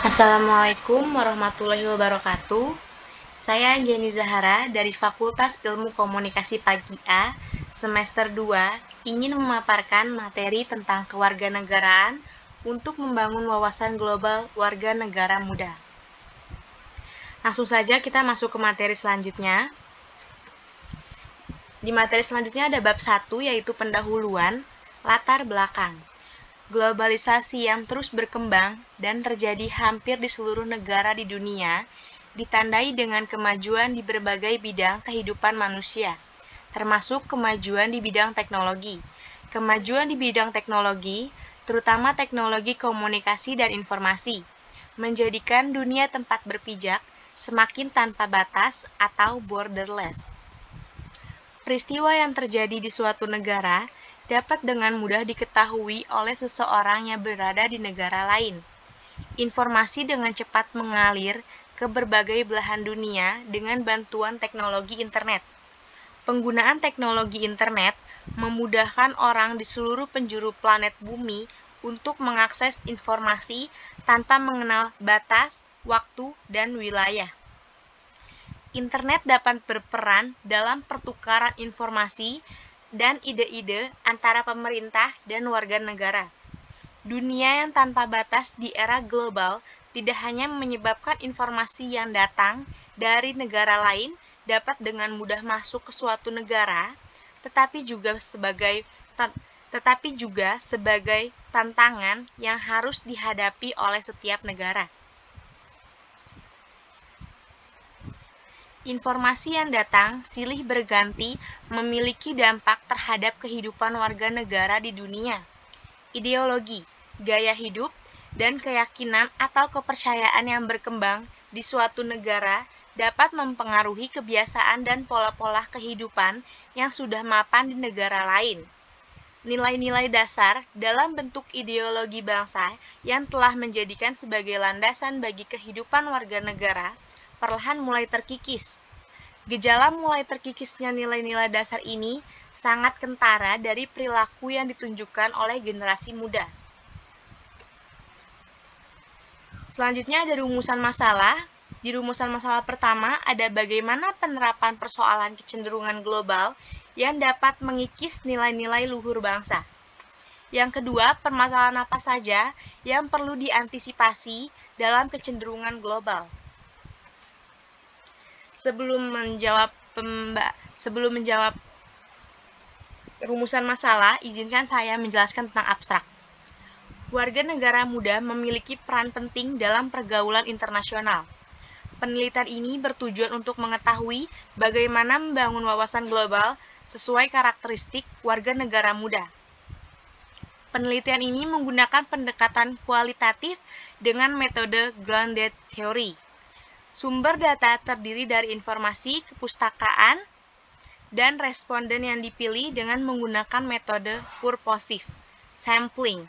Assalamualaikum warahmatullahi wabarakatuh. Saya Anjani Zahara dari Fakultas Ilmu Komunikasi Pagi A, semester 2, ingin memaparkan materi tentang kewarganegaraan untuk membangun wawasan global warga negara muda. Langsung saja kita masuk ke materi selanjutnya. Di materi selanjutnya ada bab 1 yaitu pendahuluan, latar belakang. Globalisasi yang terus berkembang dan terjadi hampir di seluruh negara di dunia, ditandai dengan kemajuan di berbagai bidang kehidupan manusia, termasuk kemajuan di bidang teknologi. Kemajuan di bidang teknologi, terutama teknologi komunikasi dan informasi, menjadikan dunia tempat berpijak semakin tanpa batas atau borderless. Peristiwa yang terjadi di suatu negara dapat dengan mudah diketahui oleh seseorang yang berada di negara lain. Informasi dengan cepat mengalir ke berbagai belahan dunia dengan bantuan teknologi internet. Penggunaan teknologi internet memudahkan orang di seluruh penjuru planet bumi untuk mengakses informasi tanpa mengenal batas, waktu, dan wilayah. Internet dapat berperan dalam pertukaran informasi dan ide-ide antara pemerintah dan warga negara. Dunia yang tanpa batas di era global tidak hanya menyebabkan informasi yang datang dari negara lain dapat dengan mudah masuk ke suatu negara, tetapi juga sebagai tantangan yang harus dihadapi oleh setiap negara. Informasi yang datang silih berganti memiliki dampak terhadap kehidupan warga negara di dunia. Ideologi, gaya hidup, dan keyakinan atau kepercayaan yang berkembang di suatu negara dapat mempengaruhi kebiasaan dan pola-pola kehidupan yang sudah mapan di negara lain. Nilai-nilai dasar dalam bentuk ideologi bangsa yang telah menjadikan sebagai landasan bagi kehidupan warga negara perlahan mulai terkikis. Gejala mulai terkikisnya nilai-nilai dasar ini sangat kentara dari perilaku yang ditunjukkan oleh generasi muda. Selanjutnya ada rumusan masalah. Di rumusan masalah pertama ada bagaimana penerapan persoalan kecenderungan global yang dapat mengikis nilai-nilai luhur bangsa. Yang kedua, permasalahan apa saja yang perlu diantisipasi dalam kecenderungan global. Sebelum menjawab rumusan masalah, izinkan saya menjelaskan tentang abstrak. Warga negara muda memiliki peran penting dalam pergaulan internasional. Penelitian ini bertujuan untuk mengetahui bagaimana membangun wawasan global sesuai karakteristik warga negara muda. Penelitian ini menggunakan pendekatan kualitatif dengan metode grounded theory. Sumber data terdiri dari informasi kepustakaan dan responden yang dipilih dengan menggunakan metode purposive sampling.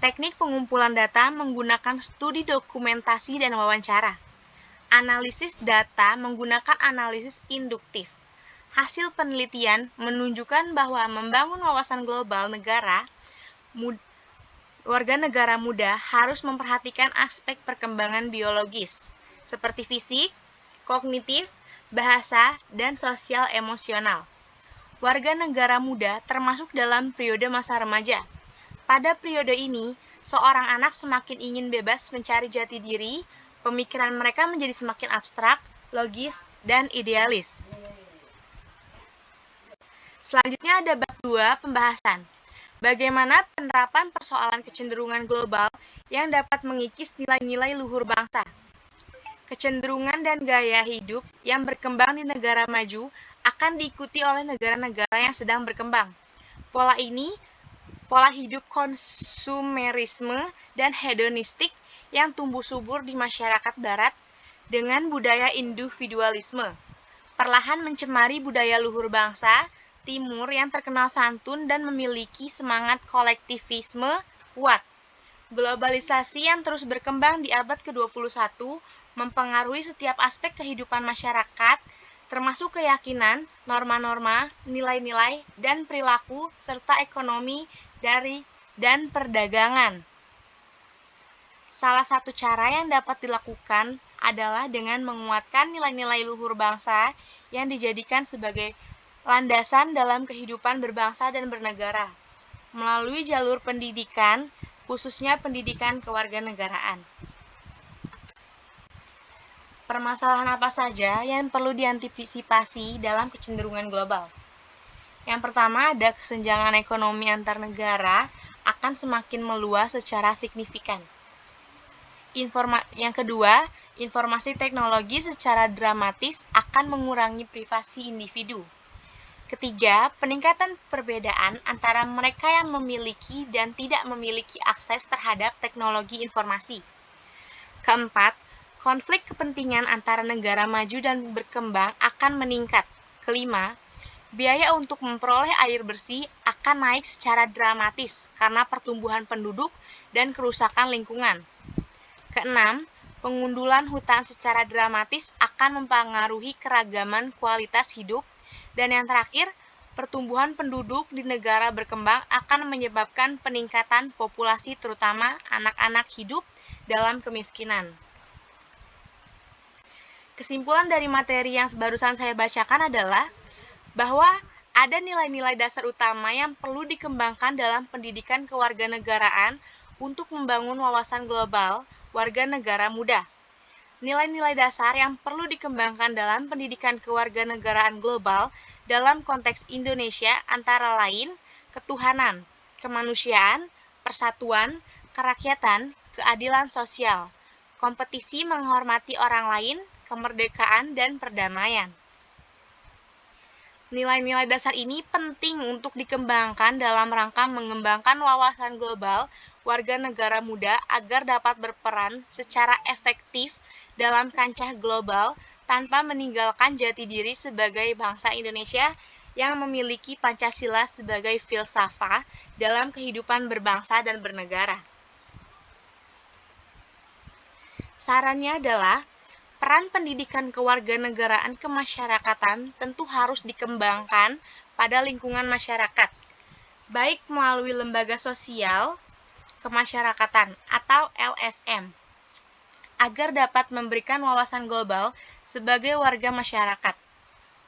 Teknik pengumpulan data menggunakan studi dokumentasi dan wawancara. Analisis data menggunakan analisis induktif. Hasil penelitian menunjukkan bahwa membangun wawasan global warga negara muda harus memperhatikan aspek perkembangan biologis, seperti fisik, kognitif, bahasa, dan sosial emosional. Warga negara muda termasuk dalam periode masa remaja. Pada periode ini, seorang anak semakin ingin bebas mencari jati diri, pemikiran mereka menjadi semakin abstrak, logis, dan idealis. Selanjutnya ada bab 2, pembahasan. Bagaimana penerapan persoalan kecenderungan global yang dapat mengikis nilai-nilai luhur bangsa. Kecenderungan dan gaya hidup yang berkembang di negara maju akan diikuti oleh negara-negara yang sedang berkembang. Pola hidup konsumerisme dan hedonistik yang tumbuh subur di masyarakat barat dengan budaya individualisme, perlahan mencemari budaya luhur bangsa timur yang terkenal santun dan memiliki semangat kolektivisme kuat. Globalisasi yang terus berkembang di abad ke-21 mempengaruhi setiap aspek kehidupan masyarakat, termasuk keyakinan, norma-norma, nilai-nilai, dan perilaku, serta ekonomi dan perdagangan. Salah satu cara yang dapat dilakukan adalah dengan menguatkan nilai-nilai luhur bangsa yang dijadikan sebagai landasan dalam kehidupan berbangsa dan bernegara, melalui jalur pendidikan, khususnya pendidikan kewarganegaraan. Permasalahan apa saja yang perlu diantisipasi dalam kecenderungan global? Yang pertama, ada kesenjangan ekonomi antar negara akan semakin meluas secara signifikan. Yang kedua, informasi teknologi secara dramatis akan mengurangi privasi individu. Ketiga, peningkatan perbedaan antara mereka yang memiliki dan tidak memiliki akses terhadap teknologi informasi. Keempat, konflik kepentingan antara negara maju dan berkembang akan meningkat. Kelima, biaya untuk memperoleh air bersih akan naik secara dramatis karena pertumbuhan penduduk dan kerusakan lingkungan. Keenam, pengundulan hutan secara dramatis akan mempengaruhi keragaman kualitas hidup. Dan yang terakhir, pertumbuhan penduduk di negara berkembang akan menyebabkan peningkatan populasi terutama anak-anak hidup dalam kemiskinan. Kesimpulan dari materi yang barusan saya bacakan adalah bahwa ada nilai-nilai dasar utama yang perlu dikembangkan dalam pendidikan kewarganegaraan untuk membangun wawasan global warga negara muda. Nilai-nilai dasar yang perlu dikembangkan dalam pendidikan kewarganegaraan global dalam konteks Indonesia antara lain ketuhanan, kemanusiaan, persatuan, kerakyatan, keadilan sosial, kompetisi menghormati orang lain, kemerdekaan, dan perdamaian. Nilai-nilai dasar ini penting untuk dikembangkan dalam rangka mengembangkan wawasan global warga negara muda agar dapat berperan secara efektif dalam kancah global tanpa meninggalkan jati diri sebagai bangsa Indonesia yang memiliki Pancasila sebagai filsafat dalam kehidupan berbangsa dan bernegara. Sarannya adalah peran pendidikan kewarganegaraan kemasyarakatan tentu harus dikembangkan pada lingkungan masyarakat, baik melalui lembaga sosial kemasyarakatan atau LSM, agar dapat memberikan wawasan global sebagai warga masyarakat.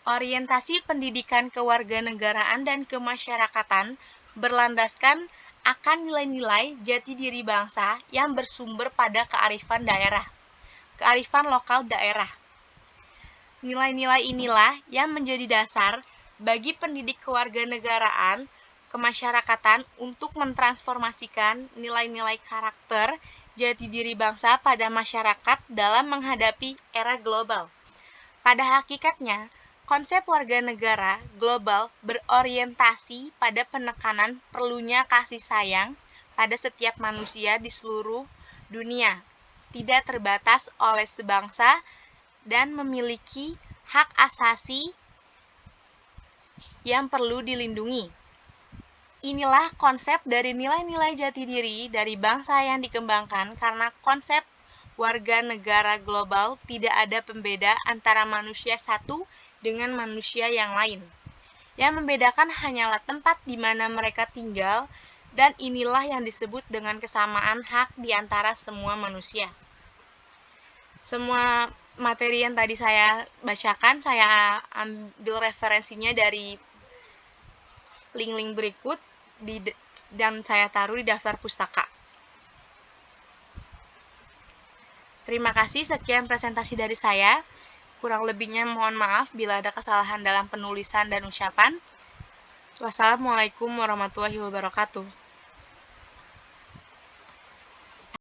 Orientasi pendidikan kewarganegaraan dan kemasyarakatan berlandaskan akan nilai-nilai jati diri bangsa yang bersumber pada kearifan lokal daerah. Nilai-nilai inilah yang menjadi dasar bagi pendidik kewarganegaraan kemasyarakatan untuk mentransformasikan nilai-nilai karakter jati diri bangsa pada masyarakat dalam menghadapi era global. Pada hakikatnya, konsep warga negara global berorientasi pada penekanan perlunya kasih sayang pada setiap manusia di seluruh dunia, tidak terbatas oleh sebangsa, dan memiliki hak asasi yang perlu dilindungi. Inilah konsep dari nilai-nilai jati diri dari bangsa yang dikembangkan karena konsep warga negara global tidak ada pembeda antara manusia satu dengan manusia yang lain. Yang membedakan hanyalah tempat di mana mereka tinggal, dan inilah yang disebut dengan kesamaan hak di antara semua manusia. Semua materi yang tadi saya bacakan, saya ambil referensinya dari link-link berikut dan saya taruh di daftar pustaka. Terima kasih, sekian presentasi dari saya. Kurang lebihnya mohon maaf bila ada kesalahan dalam penulisan dan ucapan. Wassalamualaikum warahmatullahi wabarakatuh.